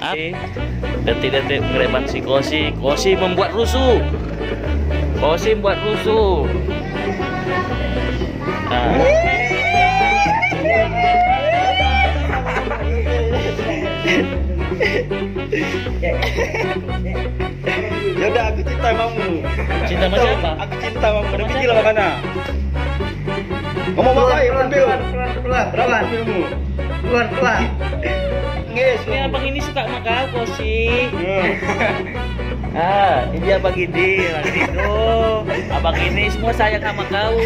maaf. Detik-detik ngerebat si Kosi. Kosi membuat rusuh. Kosi membuat rusuh. Nah. Ya udah, aku cinta mamu. Cinta sama siapa? Aku cinta mamu. Udah Sama pikir siapa? lah makanya. Ngomong apa ya? Keluar. Nges. Ini abang ini suka sama kau, Kosi. Ini abang ini, abang ini semua sayang sama kau.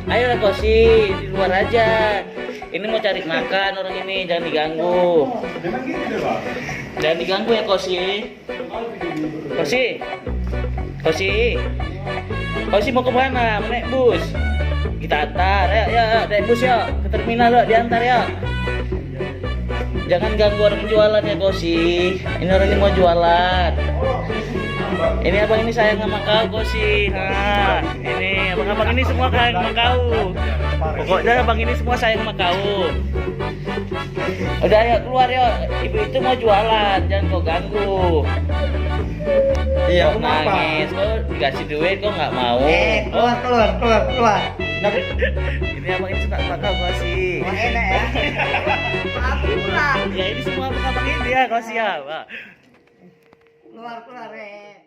Ayolah Kosi, di luar aja. Ini mau cari makan orang ini, jangan diganggu. Jangan diganggu ya Kosi. Kosi mau kemana? Mau naik bus? Kita antar, ya, naik bus ya, ke terminal ya, diantar ya. Jangan ganggu orang jualan ya Kosi. Ini orang ini mau jualan. Ini abang ini sayang sama kau Kosi. Nah, ini abang-abang ini semua sayang sama kau. Pokoknya abang ini semua sayang sama kau. Udah ya keluar ya. Ibu itu mau jualan, jangan kau ganggu. Iya, aku Kau mau apa? nangis, kau dikasih duit kau nggak mau. Keluar. Ini abang ini suka sama kau Kosi. Enak ya. Aku pulang. Ya ini semua abang ini ya Kosi ya. Wah. Keluar.